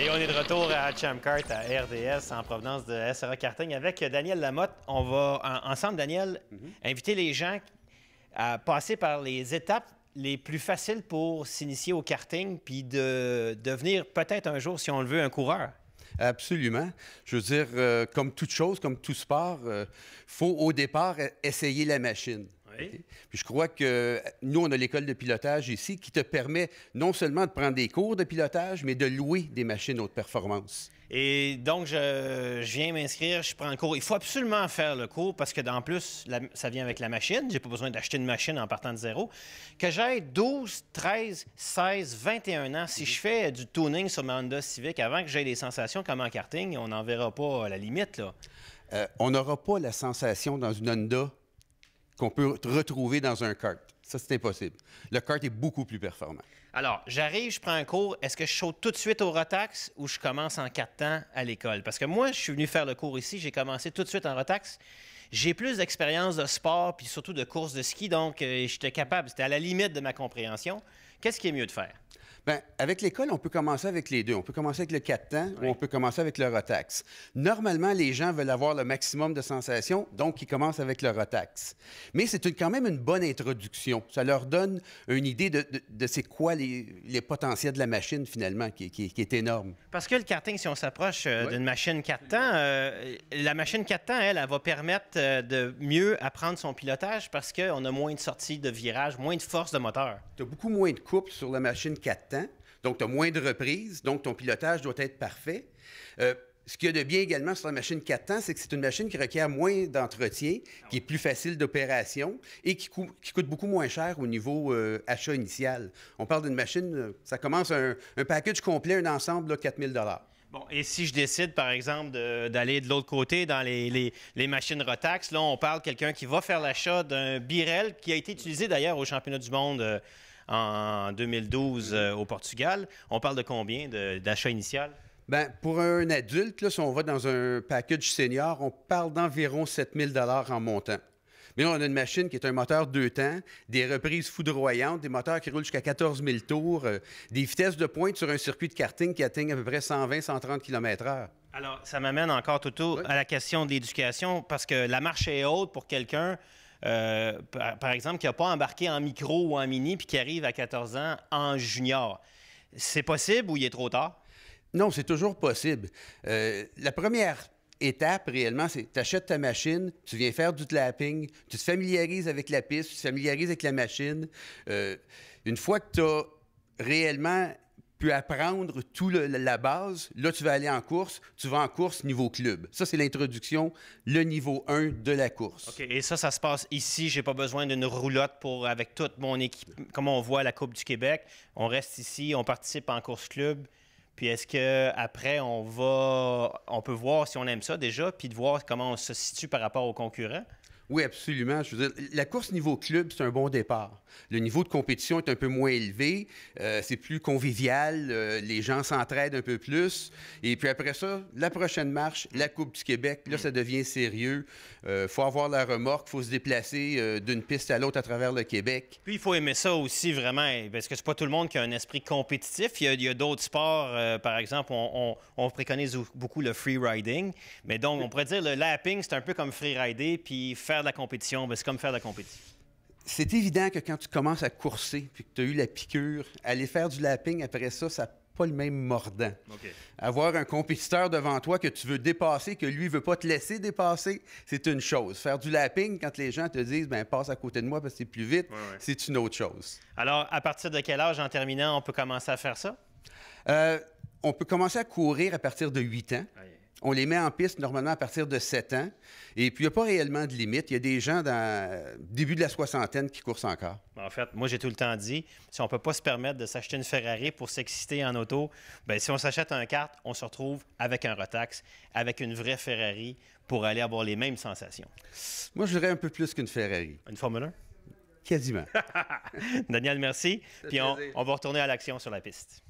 Et on est de retour à Champ Kart à RDS en provenance de SRA Karting avec Daniel Lamotte. On va ensemble, Daniel, inviter les gens à passer par les étapes les plus faciles pour s'initier au karting puis de devenir peut-être un jour, si on le veut, un coureur. Absolument. Je veux dire, comme toute chose, comme tout sport, il faut au départ essayer la machine. Oui. Okay? Puis je crois que nous, on a l'école de pilotage ici qui te permet non seulement de prendre des cours de pilotage, mais de louer des machines haute performance. Et donc, je viens m'inscrire, je prends le cours. Il faut absolument faire le cours parce que, en plus, ça vient avec la machine. Je n'ai pas besoin d'acheter une machine en partant de zéro. Que j'aie 12, 13, 16, 21 ans, si je fais du tuning sur ma Honda Civic avant que j'aie des sensations comme en karting, on n'en verra pas à la limite, là. On n'aura pas la sensation dans une Honda qu'on peut retrouver dans un kart. Ça, c'est impossible. Le kart est beaucoup plus performant. Alors, j'arrive, je prends un cours. Est-ce que je saute tout de suite au Rotax ou je commence en 4 temps à l'école? Parce que moi, je suis venu faire le cours ici. J'ai commencé tout de suite en Rotax. J'ai plus d'expérience de sport puis surtout de course de ski, donc j'étais capable. C'était à la limite de ma compréhension. Qu'est-ce qui est mieux de faire? Bien, avec l'école, on peut commencer avec les deux. On peut commencer avec le 4 temps ou on peut commencer avec le Rotax. Normalement, les gens veulent avoir le maximum de sensations, donc ils commencent avec le Rotax. Mais c'est quand même une bonne introduction. Ça leur donne une idée de c'est quoi les potentiels de la machine, finalement, qui est énorme. Parce que le karting, si on s'approche d'une machine 4 temps, la machine 4 temps, elle va permettre de mieux apprendre son pilotage parce qu'on a moins de sorties de virage, moins de force de moteur. Tu as beaucoup moins de couple sur la machine 4 temps. Donc, tu as moins de reprises, donc ton pilotage doit être parfait. Ce qu'il y a de bien également sur la machine 4 temps, c'est que c'est une machine qui requiert moins d'entretien, qui est plus facile d'opération et qui coûte beaucoup moins cher au niveau achat initial. On parle d'une machine, ça commence un package complet, un ensemble, là, 4 000 $. Bon, et si je décide, par exemple, d'aller de l'autre côté dans les machines Rotax, là, on parle de quelqu'un qui va faire l'achat d'un Birel qui a été utilisé d'ailleurs au championnat du monde en 2012 au Portugal. On parle de combien d'achat initial? Bien, pour un adulte, là, si on va dans un package senior, on parle d'environ 7 000 $ en montant. Mais là, on a une machine qui est un moteur 2 temps, des reprises foudroyantes, des moteurs qui roulent jusqu'à 14 000 tours, des vitesses de pointe sur un circuit de karting qui atteignent à peu près 120-130 km/h. Alors, ça m'amène encore, Toto, à la question de l'éducation, parce que la marche est haute pour quelqu'un, par exemple, qui n'a pas embarqué en micro ou en mini, puis qui arrive à 14 ans en junior. C'est possible ou il est trop tard? Non, c'est toujours possible. La première étape, réellement, c'est tu achètes ta machine, tu viens faire du lapping, tu te familiarises avec la piste, tu te familiarises avec la machine. Une fois que tu as réellement pu apprendre la base, là, tu vas aller en course. Tu vas en course niveau club. Ça, c'est l'introduction, le niveau 1 de la course. OK. Et ça se passe ici. J'ai pas besoin d'une roulotte avec toute mon équipe. Comme on voit à la Coupe du Québec, on reste ici, on participe en course club. Puis est-ce qu'après, on peut voir si on aime ça déjà, puis de voir comment on se situe par rapport aux concurrents? Oui, absolument. Je veux dire, la course niveau club, c'est un bon départ. Le niveau de compétition est un peu moins élevé, c'est plus convivial, les gens s'entraident un peu plus. Et puis après ça, la prochaine marche, la Coupe du Québec, là, ça devient sérieux. Faut avoir la remorque, faut se déplacer d'une piste à l'autre à travers le Québec. Puis il faut aimer ça aussi vraiment, parce que c'est pas tout le monde qui a un esprit compétitif. Il y a d'autres sports, par exemple, on préconise beaucoup le free riding. Mais donc, on pourrait dire le lapping, c'est un peu comme free rider, puis faire de la compétition, ben, c'est comme faire de la compétition. C'est évident que quand tu commences à courser puis que tu as eu la piqûre, aller faire du lapping après ça, ça n'a pas le même mordant. Okay. Avoir un compétiteur devant toi que tu veux dépasser, que lui ne veut pas te laisser dépasser, c'est une chose. Faire du lapping, quand les gens te disent ben, « passe à côté de moi parce que c'est plus vite c'est une autre chose. Alors, à partir de quel âge, en terminant, on peut commencer à faire ça? On peut commencer à courir à partir de 8 ans. On les met en piste normalement à partir de 7 ans. Et puis, il n'y a pas réellement de limite. Il y a des gens dans le début de la soixantaine qui coursent encore. En fait, moi, j'ai tout le temps dit, si on ne peut pas se permettre de s'acheter une Ferrari pour s'exciter en auto, bien, si on s'achète un kart, on se retrouve avec un Rotax, avec une vraie Ferrari pour aller avoir les mêmes sensations. Moi, je dirais un peu plus qu'une Ferrari. Une Formule 1? Quasiment. Daniel, merci. Puis on va retourner à l'action sur la piste.